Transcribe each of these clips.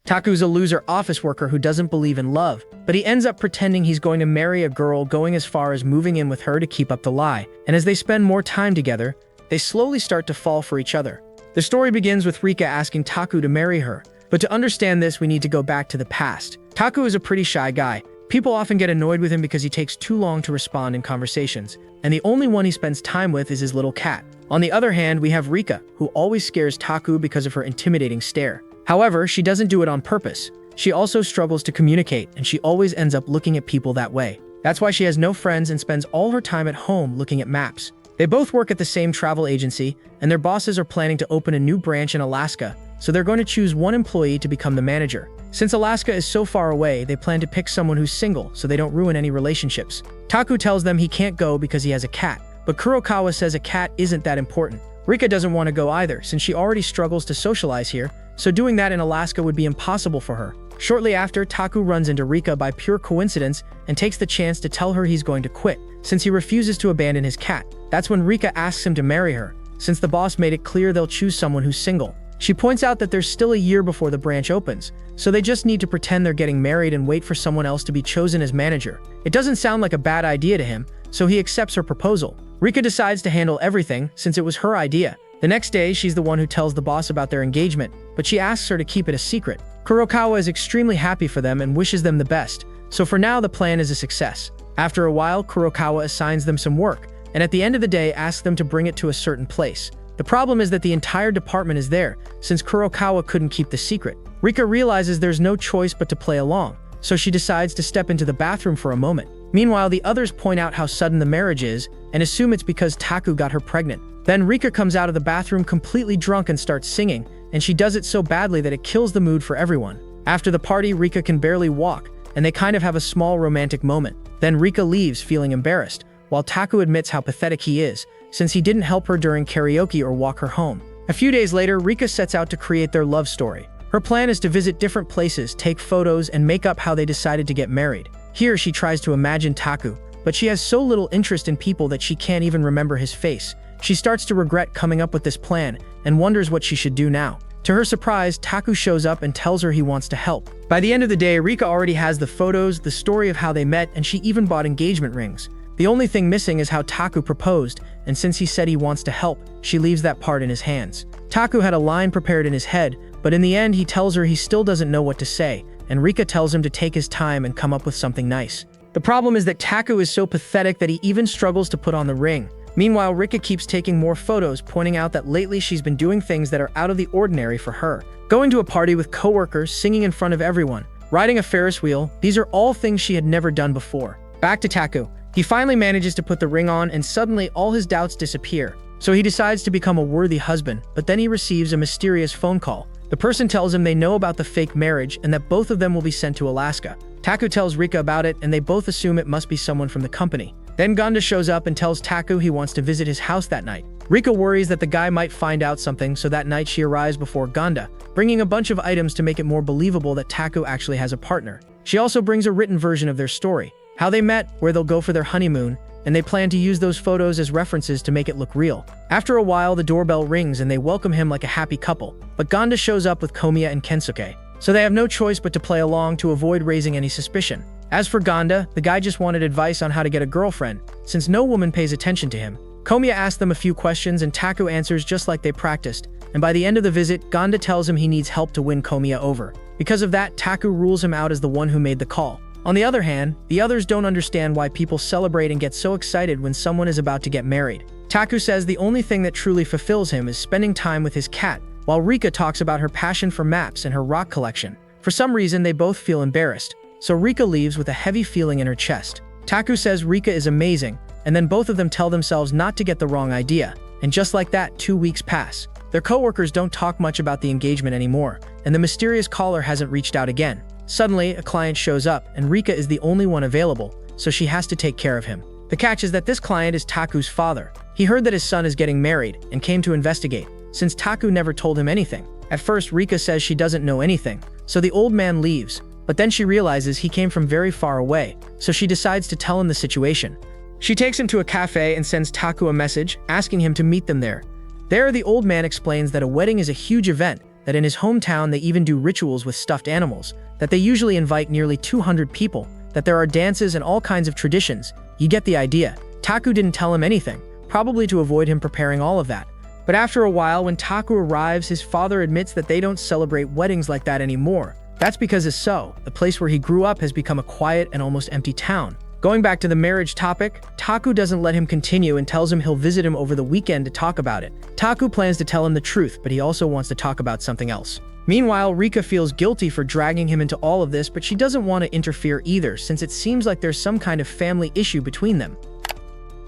Taku's a loser office worker who doesn't believe in love, but he ends up pretending he's going to marry a girl, going as far as moving in with her to keep up the lie. And as they spend more time together, they slowly start to fall for each other. The story begins with Rika asking Taku to marry her. But to understand this, we need to go back to the past. Taku is a pretty shy guy. People often get annoyed with him because he takes too long to respond in conversations, and the only one he spends time with is his little cat. On the other hand, we have Rika, who always scares Taku because of her intimidating stare. However, she doesn't do it on purpose. She also struggles to communicate, and she always ends up looking at people that way. That's why she has no friends and spends all her time at home looking at maps. They both work at the same travel agency, and their bosses are planning to open a new branch in Alaska, so they're going to choose one employee to become the manager. Since Alaska is so far away, they plan to pick someone who's single so they don't ruin any relationships. Taku tells them he can't go because he has a cat, but Kurokawa says a cat isn't that important. Rika doesn't want to go either, since she already struggles to socialize here, so doing that in Alaska would be impossible for her. Shortly after, Taku runs into Rika by pure coincidence and takes the chance to tell her he's going to quit, since he refuses to abandon his cat. That's when Rika asks him to marry her, since the boss made it clear they'll choose someone who's single. She points out that there's still a year before the branch opens, so they just need to pretend they're getting married and wait for someone else to be chosen as manager. It doesn't sound like a bad idea to him, so he accepts her proposal. Rika decides to handle everything since it was her idea. The next day, she's the one who tells the boss about their engagement, but she asks her to keep it a secret. Kurokawa is extremely happy for them and wishes them the best, so for now the plan is a success. After a while, Kurokawa assigns them some work, and at the end of the day asks them to bring it to a certain place. The problem is that the entire department is there, since Kurokawa couldn't keep the secret. Rika realizes there's no choice but to play along, so she decides to step into the bathroom for a moment. Meanwhile, the others point out how sudden the marriage is, and assume it's because Taku got her pregnant. Then Rika comes out of the bathroom completely drunk and starts singing, and she does it so badly that it kills the mood for everyone. After the party, Rika can barely walk, and they kind of have a small romantic moment. Then Rika leaves feeling embarrassed, while Taku admits how pathetic he is, since he didn't help her during karaoke or walk her home. A few days later, Rika sets out to create their love story. Her plan is to visit different places, take photos, and make up how they decided to get married. Here, she tries to imagine Taku, but she has so little interest in people that she can't even remember his face. She starts to regret coming up with this plan and wonders what she should do now. To her surprise, Taku shows up and tells her he wants to help. By the end of the day, Rika already has the photos, the story of how they met, and she even bought engagement rings. The only thing missing is how Taku proposed, and since he said he wants to help, she leaves that part in his hands. Taku had a line prepared in his head, but in the end he tells her he still doesn't know what to say, and Rika tells him to take his time and come up with something nice. The problem is that Taku is so pathetic that he even struggles to put on the ring. Meanwhile, Rika keeps taking more photos, pointing out that lately she's been doing things that are out of the ordinary for her. Going to a party with coworkers, singing in front of everyone, riding a Ferris wheel, these are all things she had never done before. Back to Taku. He finally manages to put the ring on, and suddenly all his doubts disappear. So he decides to become a worthy husband, but then he receives a mysterious phone call. The person tells him they know about the fake marriage and that both of them will be sent to Alaska. Taku tells Rika about it, and they both assume it must be someone from the company. Then Ganda shows up and tells Taku he wants to visit his house that night. Rika worries that the guy might find out something, so that night she arrives before Ganda, bringing a bunch of items to make it more believable that Taku actually has a partner. She also brings a written version of their story, how they met, where they'll go for their honeymoon, and they plan to use those photos as references to make it look real. After a while, the doorbell rings and they welcome him like a happy couple, but Ganda shows up with Komiya and Kensuke, so they have no choice but to play along to avoid raising any suspicion. As for Ganda, the guy just wanted advice on how to get a girlfriend, since no woman pays attention to him. Komiya asks them a few questions and Taku answers just like they practiced, and by the end of the visit, Ganda tells him he needs help to win Komiya over. Because of that, Taku rules him out as the one who made the call. On the other hand, the others don't understand why people celebrate and get so excited when someone is about to get married. Taku says the only thing that truly fulfills him is spending time with his cat, while Rika talks about her passion for maps and her rock collection. For some reason, they both feel embarrassed, so Rika leaves with a heavy feeling in her chest. Taku says Rika is amazing, and then both of them tell themselves not to get the wrong idea, and just like that, 2 weeks pass. Their coworkers don't talk much about the engagement anymore, and the mysterious caller hasn't reached out again. Suddenly, a client shows up, and Rika is the only one available, so she has to take care of him. The catch is that this client is Taku's father. He heard that his son is getting married, and came to investigate, since Taku never told him anything. At first, Rika says she doesn't know anything, so the old man leaves, but then she realizes he came from very far away, so she decides to tell him the situation. She takes him to a cafe and sends Taku a message, asking him to meet them there. There, the old man explains that a wedding is a huge event that in his hometown they even do rituals with stuffed animals, that they usually invite nearly 200 people, that there are dances and all kinds of traditions. You get the idea. Taku didn't tell him anything, probably to avoid him preparing all of that. But after a while, when Taku arrives, his father admits that they don't celebrate weddings like that anymore. That's because the place where he grew up has become a quiet and almost empty town. Going back to the marriage topic, Taku doesn't let him continue and tells him he'll visit him over the weekend to talk about it. Taku plans to tell him the truth, but he also wants to talk about something else. Meanwhile, Rika feels guilty for dragging him into all of this, but she doesn't want to interfere either, since it seems like there's some kind of family issue between them.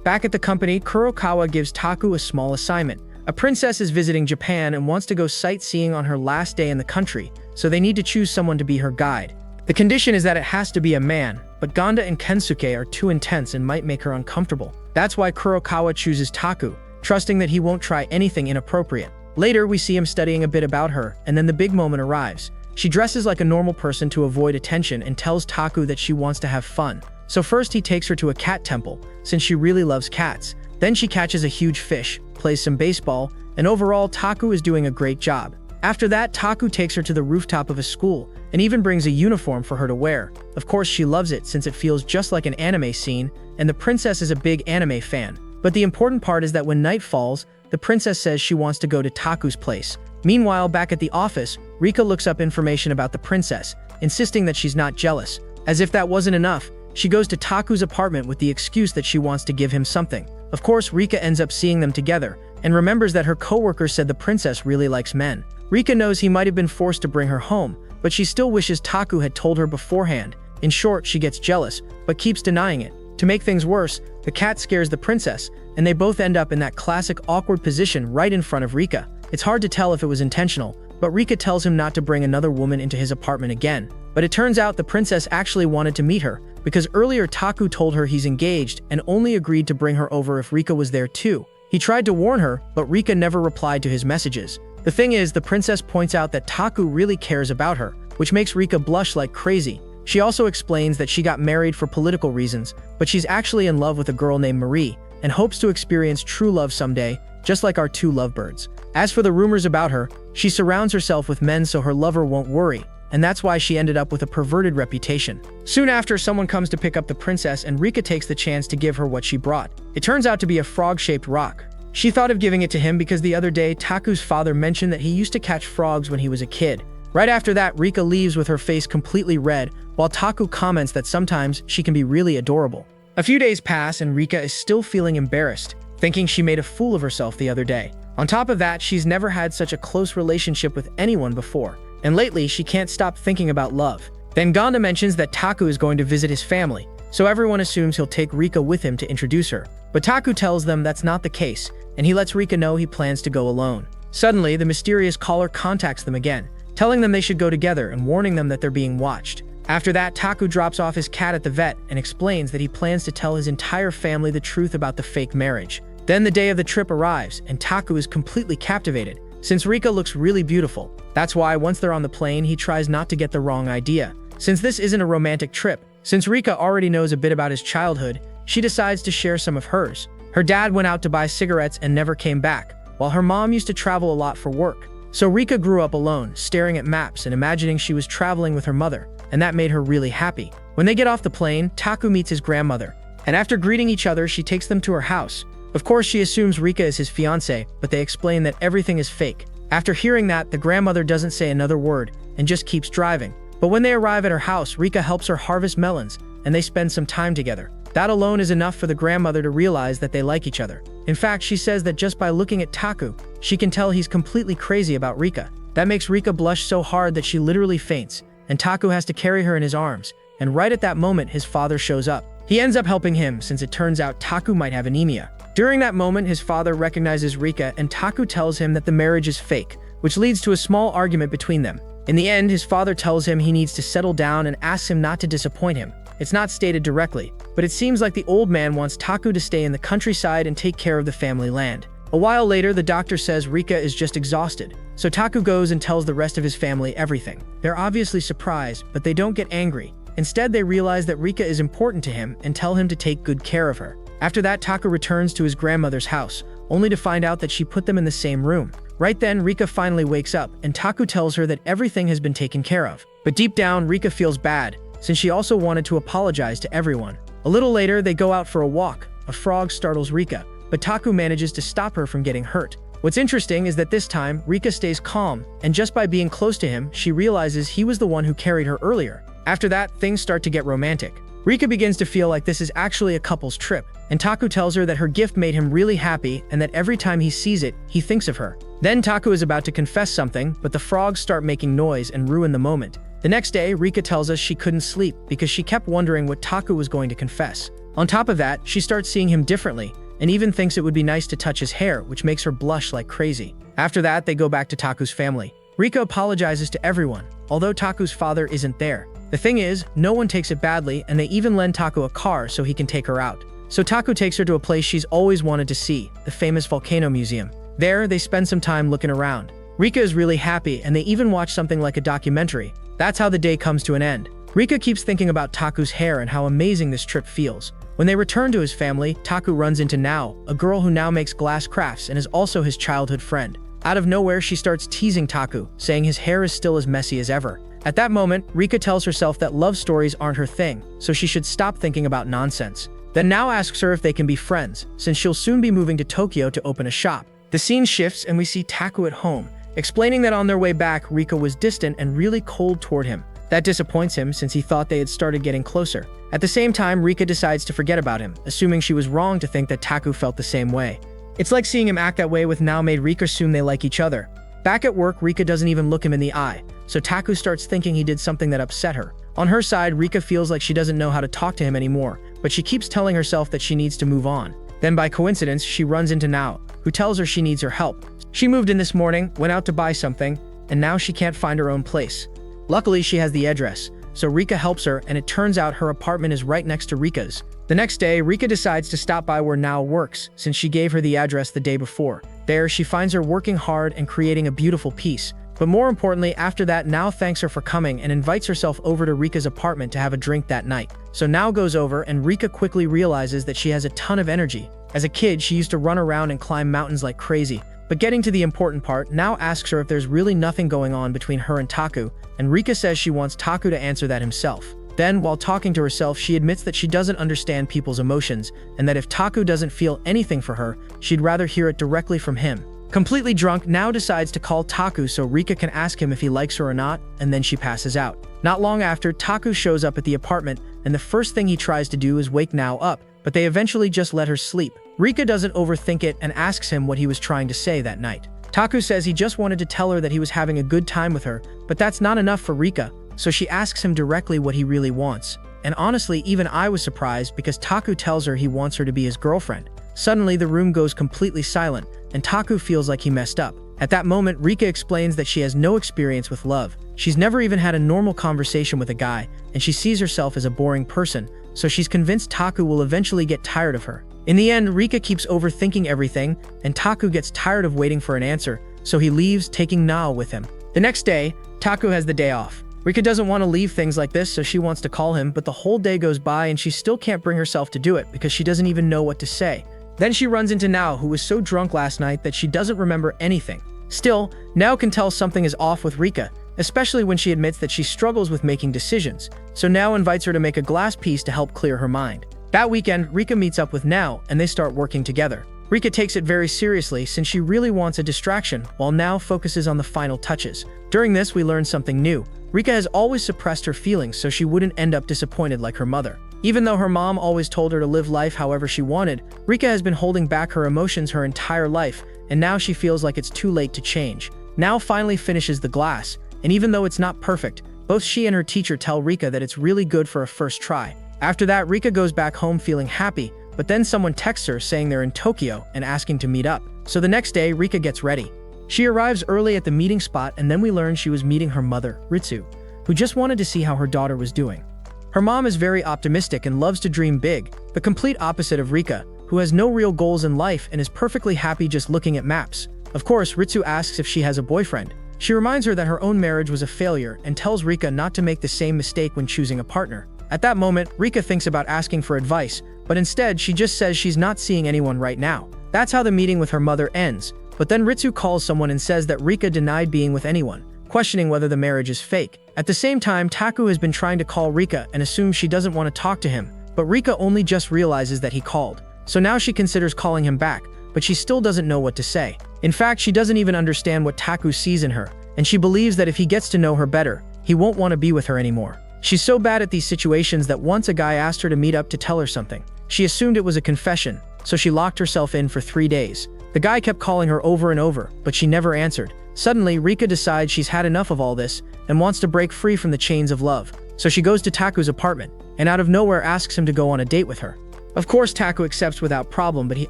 Back at the company, Kurokawa gives Taku a small assignment. A princess is visiting Japan and wants to go sightseeing on her last day in the country, so they need to choose someone to be her guide. The condition is that it has to be a man, but Ganda and Kensuke are too intense and might make her uncomfortable. That's why Kurokawa chooses Taku, trusting that he won't try anything inappropriate. Later, we see him studying a bit about her, and then the big moment arrives. She dresses like a normal person to avoid attention and tells Taku that she wants to have fun. So first he takes her to a cat temple, since she really loves cats. Then she catches a huge fish, plays some baseball, and overall Taku is doing a great job. After that, Taku takes her to the rooftop of a school, and even brings a uniform for her to wear. Of course, she loves it since it feels just like an anime scene, and the princess is a big anime fan. But the important part is that when night falls, the princess says she wants to go to Taku's place. Meanwhile, back at the office, Rika looks up information about the princess, insisting that she's not jealous. As if that wasn't enough, she goes to Taku's apartment with the excuse that she wants to give him something. Of course, Rika ends up seeing them together, and remembers that her coworkers said the princess really likes men. Rika knows he might have been forced to bring her home, but she still wishes Taku had told her beforehand. In short, she gets jealous, but keeps denying it. To make things worse, the cat scares the princess, and they both end up in that classic awkward position right in front of Rika. It's hard to tell if it was intentional, but Rika tells him not to bring another woman into his apartment again. But it turns out the princess actually wanted to meet her, because earlier Taku told her he's engaged and only agreed to bring her over if Rika was there too. He tried to warn her, but Rika never replied to his messages. The thing is, the princess points out that Taku really cares about her, which makes Rika blush like crazy. She also explains that she got married for political reasons, but she's actually in love with a girl named Marie, and hopes to experience true love someday, just like our two lovebirds. As for the rumors about her, she surrounds herself with men so her lover won't worry, and that's why she ended up with a perverted reputation. Soon after, someone comes to pick up the princess and Rika takes the chance to give her what she brought. It turns out to be a frog-shaped rock. She thought of giving it to him because the other day Taku's father mentioned that he used to catch frogs when he was a kid. Right after that, Rika leaves with her face completely red, while Taku comments that sometimes she can be really adorable. A few days pass and Rika is still feeling embarrassed, thinking she made a fool of herself the other day. On top of that, she's never had such a close relationship with anyone before, and lately she can't stop thinking about love. Then Ganda mentions that Taku is going to visit his family, so everyone assumes he'll take Rika with him to introduce her. But Taku tells them that's not the case, and he lets Rika know he plans to go alone. Suddenly, the mysterious caller contacts them again, telling them they should go together and warning them that they're being watched. After that, Taku drops off his cat at the vet and explains that he plans to tell his entire family the truth about the fake marriage. Then the day of the trip arrives, and Taku is completely captivated, since Rika looks really beautiful. That's why once they're on the plane, he tries not to get the wrong idea. Since this isn't a romantic trip, since Rika already knows a bit about his childhood, she decides to share some of hers. Her dad went out to buy cigarettes and never came back, while her mom used to travel a lot for work. So Rika grew up alone, staring at maps and imagining she was traveling with her mother, and that made her really happy. When they get off the plane, Taku meets his grandmother, and after greeting each other, she takes them to her house. Of course, she assumes Rika is his fiancé, but they explain that everything is fake. After hearing that, the grandmother doesn't say another word and just keeps driving. But when they arrive at her house, Rika helps her harvest melons, and they spend some time together. That alone is enough for the grandmother to realize that they like each other. In fact, she says that just by looking at Taku, she can tell he's completely crazy about Rika. That makes Rika blush so hard that she literally faints, and Taku has to carry her in his arms. And right at that moment, his father shows up. He ends up helping him since it turns out Taku might have anemia. During that moment, his father recognizes Rika and Taku tells him that the marriage is fake, which leads to a small argument between them. In the end, his father tells him he needs to settle down and asks him not to disappoint him. It's not stated directly, but it seems like the old man wants Taku to stay in the countryside and take care of the family land. A while later, the doctor says Rika is just exhausted, so Taku goes and tells the rest of his family everything. They're obviously surprised, but they don't get angry. Instead, they realize that Rika is important to him and tell him to take good care of her. After that, Taku returns to his grandmother's house, only to find out that she put them in the same room. Right then, Rika finally wakes up, and Taku tells her that everything has been taken care of. But deep down, Rika feels bad, since she also wanted to apologize to everyone. A little later, they go out for a walk. A frog startles Rika, but Taku manages to stop her from getting hurt. What's interesting is that this time, Rika stays calm, and just by being close to him, she realizes he was the one who carried her earlier. After that, things start to get romantic. Rika begins to feel like this is actually a couple's trip, and Taku tells her that her gift made him really happy and that every time he sees it, he thinks of her. Then Taku is about to confess something, but the frogs start making noise and ruin the moment. The next day, Rika tells us she couldn't sleep because she kept wondering what Taku was going to confess. On top of that, she starts seeing him differently, and even thinks it would be nice to touch his hair, which makes her blush like crazy. After that, they go back to Taku's family. Rika apologizes to everyone, although Taku's father isn't there. The thing is, no one takes it badly, and they even lend Taku a car so he can take her out. So Taku takes her to a place she's always wanted to see, the famous volcano museum. There, they spend some time looking around. Rika is really happy, and they even watch something like a documentary. That's how the day comes to an end. Rika keeps thinking about Taku's hair and how amazing this trip feels. When they return to his family, Taku runs into Nao, a girl who now makes glass crafts and is also his childhood friend. Out of nowhere, she starts teasing Taku, saying his hair is still as messy as ever. At that moment, Rika tells herself that love stories aren't her thing, so she should stop thinking about nonsense. Then Nao asks her if they can be friends, since she'll soon be moving to Tokyo to open a shop. The scene shifts and we see Taku at home, explaining that on their way back, Rika was distant and really cold toward him. That disappoints him since he thought they had started getting closer. At the same time, Rika decides to forget about him, assuming she was wrong to think that Taku felt the same way. It's like seeing him act that way with Nao made Rika assume they like each other. Back at work, Rika doesn't even look him in the eye, so Taku starts thinking he did something that upset her. On her side, Rika feels like she doesn't know how to talk to him anymore, but she keeps telling herself that she needs to move on. Then by coincidence, she runs into Nao, who tells her she needs her help. She moved in this morning, went out to buy something, and now she can't find her own place. Luckily, she has the address, so Rika helps her, and it turns out her apartment is right next to Rika's. The next day, Rika decides to stop by where Nao works, since she gave her the address the day before. There, she finds her working hard and creating a beautiful piece. But more importantly, after that, Nao thanks her for coming and invites herself over to Rika's apartment to have a drink that night. So Nao goes over, and Rika quickly realizes that she has a ton of energy. As a kid, she used to run around and climb mountains like crazy. But getting to the important part, Nao asks her if there's really nothing going on between her and Taku, and Rika says she wants Taku to answer that himself. Then, while talking to herself, she admits that she doesn't understand people's emotions, and that if Taku doesn't feel anything for her, she'd rather hear it directly from him. Completely drunk, Nao decides to call Taku so Rika can ask him if he likes her or not, and then she passes out. Not long after, Taku shows up at the apartment, and the first thing he tries to do is wake Nao up, but they eventually just let her sleep. Rika doesn't overthink it and asks him what he was trying to say that night. Taku says he just wanted to tell her that he was having a good time with her, but that's not enough for Rika, so she asks him directly what he really wants. And honestly, even I was surprised because Taku tells her he wants her to be his girlfriend. Suddenly, the room goes completely silent, and Taku feels like he messed up. At that moment, Rika explains that she has no experience with love. She's never even had a normal conversation with a guy, and she sees herself as a boring person, so she's convinced Taku will eventually get tired of her. In the end, Rika keeps overthinking everything, and Taku gets tired of waiting for an answer, so he leaves, taking Nao with him. The next day, Taku has the day off. Rika doesn't want to leave things like this, so she wants to call him, but the whole day goes by and she still can't bring herself to do it because she doesn't even know what to say. Then she runs into Nao, who was so drunk last night that she doesn't remember anything. Still, Nao can tell something is off with Rika, especially when she admits that she struggles with making decisions, so Nao invites her to make a glass piece to help clear her mind. That weekend, Rika meets up with Nao, and they start working together. Rika takes it very seriously since she really wants a distraction, while Nao focuses on the final touches. During this, we learn something new. Rika has always suppressed her feelings so she wouldn't end up disappointed like her mother. Even though her mom always told her to live life however she wanted, Rika has been holding back her emotions her entire life, and now she feels like it's too late to change. Nao finally finishes the glass, and even though it's not perfect, both she and her teacher tell Rika that it's really good for a first try. After that, Rika goes back home feeling happy, but then someone texts her saying they're in Tokyo and asking to meet up. So the next day, Rika gets ready. She arrives early at the meeting spot, and then we learn she was meeting her mother, Ritsu, who just wanted to see how her daughter was doing. Her mom is very optimistic and loves to dream big, the complete opposite of Rika, who has no real goals in life and is perfectly happy just looking at maps. Of course, Ritsu asks if she has a boyfriend. She reminds her that her own marriage was a failure and tells Rika not to make the same mistake when choosing a partner. At that moment, Rika thinks about asking for advice, but instead she just says she's not seeing anyone right now. That's how the meeting with her mother ends. But then Ritsu calls someone and says that Rika denied being with anyone, questioning whether the marriage is fake. At the same time, Taku has been trying to call Rika and assumes she doesn't want to talk to him, but Rika only just realizes that he called. So now she considers calling him back, but she still doesn't know what to say. In fact, she doesn't even understand what Taku sees in her, and she believes that if he gets to know her better, he won't want to be with her anymore. She's so bad at these situations that once a guy asked her to meet up to tell her something. She assumed it was a confession, so she locked herself in for 3 days. The guy kept calling her over and over, but she never answered. Suddenly, Rika decides she's had enough of all this and wants to break free from the chains of love. So she goes to Taku's apartment, and out of nowhere asks him to go on a date with her. Of course, Taku accepts without problem, but he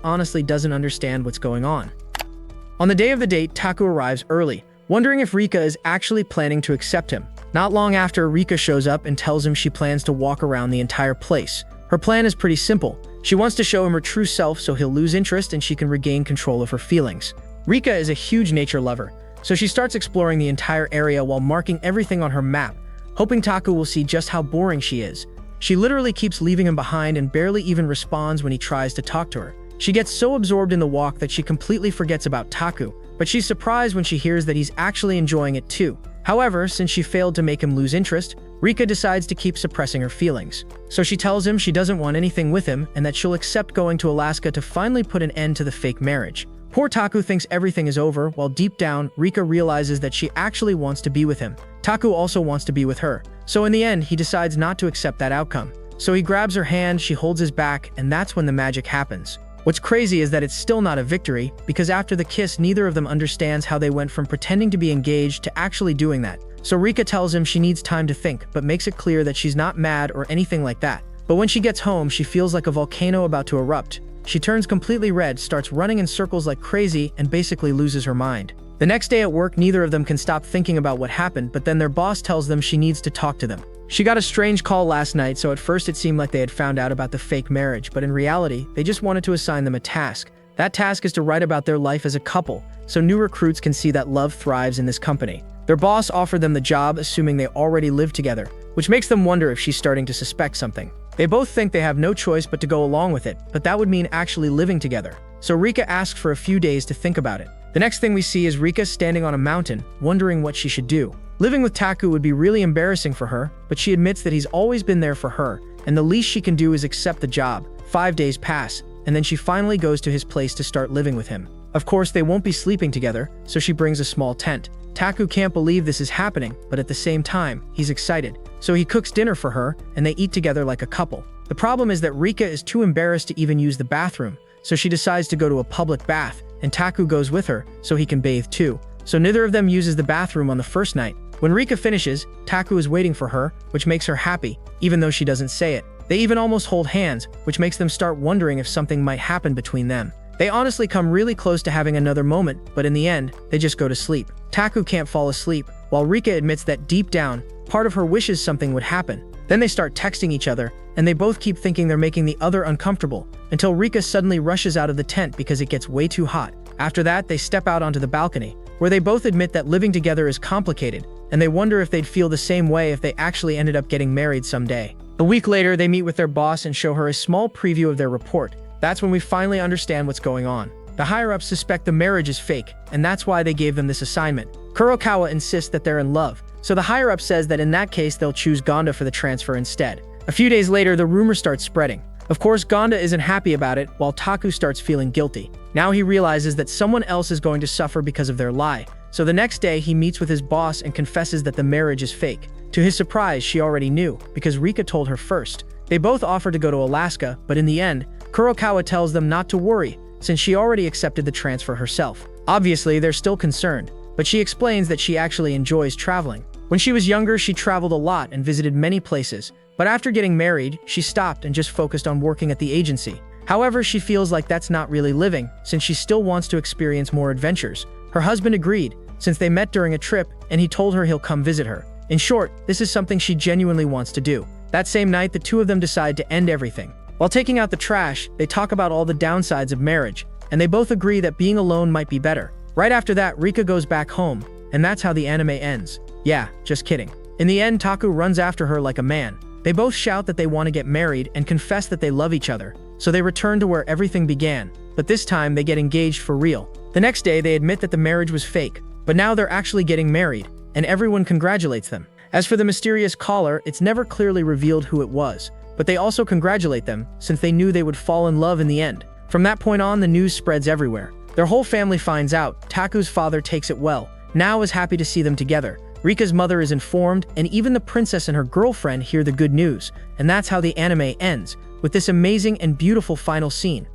honestly doesn't understand what's going on. On the day of the date, Taku arrives early, wondering if Rika is actually planning to accept him. Not long after, Rika shows up and tells him she plans to walk around the entire place. Her plan is pretty simple. She wants to show him her true self so he'll lose interest and she can regain control of her feelings. Rika is a huge nature lover, so she starts exploring the entire area while marking everything on her map, hoping Taku will see just how boring she is. She literally keeps leaving him behind and barely even responds when he tries to talk to her. She gets so absorbed in the walk that she completely forgets about Taku, but she's surprised when she hears that he's actually enjoying it too. However, since she failed to make him lose interest, Rika decides to keep suppressing her feelings. So she tells him she doesn't want anything with him and that she'll accept going to Alaska to finally put an end to the fake marriage. Poor Taku thinks everything is over, while deep down, Rika realizes that she actually wants to be with him. Taku also wants to be with her. So in the end, he decides not to accept that outcome. So he grabs her hand, she holds his back, and that's when the magic happens. What's crazy is that it's still not a victory, because after the kiss, neither of them understands how they went from pretending to be engaged to actually doing that. So Rika tells him she needs time to think, but makes it clear that she's not mad or anything like that. But when she gets home, she feels like a volcano about to erupt. She turns completely red, starts running in circles like crazy, and basically loses her mind. The next day at work, neither of them can stop thinking about what happened, but then their boss tells them she needs to talk to them. She got a strange call last night, so at first it seemed like they had found out about the fake marriage, but in reality, they just wanted to assign them a task. That task is to write about their life as a couple, so new recruits can see that love thrives in this company. Their boss offered them the job, assuming they already live together, which makes them wonder if she's starting to suspect something. They both think they have no choice but to go along with it, but that would mean actually living together. So Rika asks for a few days to think about it. The next thing we see is Rika standing on a mountain, wondering what she should do. Living with Taku would be really embarrassing for her, but she admits that he's always been there for her, and the least she can do is accept the job. 5 days pass, and then she finally goes to his place to start living with him. Of course, they won't be sleeping together, so she brings a small tent. Taku can't believe this is happening, but at the same time, he's excited. So he cooks dinner for her, and they eat together like a couple. The problem is that Rika is too embarrassed to even use the bathroom, so she decides to go to a public bath, and Taku goes with her, so he can bathe too. So neither of them uses the bathroom on the first night. When Rika finishes, Taku is waiting for her, which makes her happy, even though she doesn't say it. They even almost hold hands, which makes them start wondering if something might happen between them. They honestly come really close to having another moment, but in the end, they just go to sleep. Taku can't fall asleep, while Rika admits that deep down, part of her wishes something would happen. Then they start texting each other, and they both keep thinking they're making the other uncomfortable, until Rika suddenly rushes out of the tent because it gets way too hot. After that, they step out onto the balcony, where they both admit that living together is complicated, and they wonder if they'd feel the same way if they actually ended up getting married someday. A week later, they meet with their boss and show her a small preview of their report. That's when we finally understand what's going on. The higher-ups suspect the marriage is fake, and that's why they gave them this assignment. Kurokawa insists that they're in love, so the higher-up says that in that case they'll choose Gonda for the transfer instead. A few days later, the rumor starts spreading. Of course, Gonda isn't happy about it, while Taku starts feeling guilty. Now he realizes that someone else is going to suffer because of their lie. So the next day, he meets with his boss and confesses that the marriage is fake. To his surprise, she already knew, because Rika told her first. They both offer to go to Alaska, but in the end, Kurokawa tells them not to worry, since she already accepted the transfer herself. Obviously, they're still concerned, but she explains that she actually enjoys traveling. When she was younger, she traveled a lot and visited many places, but after getting married, she stopped and just focused on working at the agency. However, she feels like that's not really living, since she still wants to experience more adventures. Her husband agreed, since they met during a trip, and he told her he'll come visit her. In short, this is something she genuinely wants to do. That same night, the two of them decide to end everything. While taking out the trash, they talk about all the downsides of marriage, and they both agree that being alone might be better. Right after that, Rika goes back home, and that's how the anime ends. Yeah, just kidding. In the end, Taku runs after her like a man. They both shout that they want to get married and confess that they love each other, so they return to where everything began, but this time they get engaged for real. The next day, they admit that the marriage was fake, but now they're actually getting married, and everyone congratulates them. As for the mysterious caller, it's never clearly revealed who it was, but they also congratulate them since they knew they would fall in love in the end. From that point on, the news spreads everywhere. Their whole family finds out. Taku's father takes it well. Nao is happy to see them together. Rika's mother is informed, and even the princess and her girlfriend hear the good news. And that's how the anime ends, with this amazing and beautiful final scene.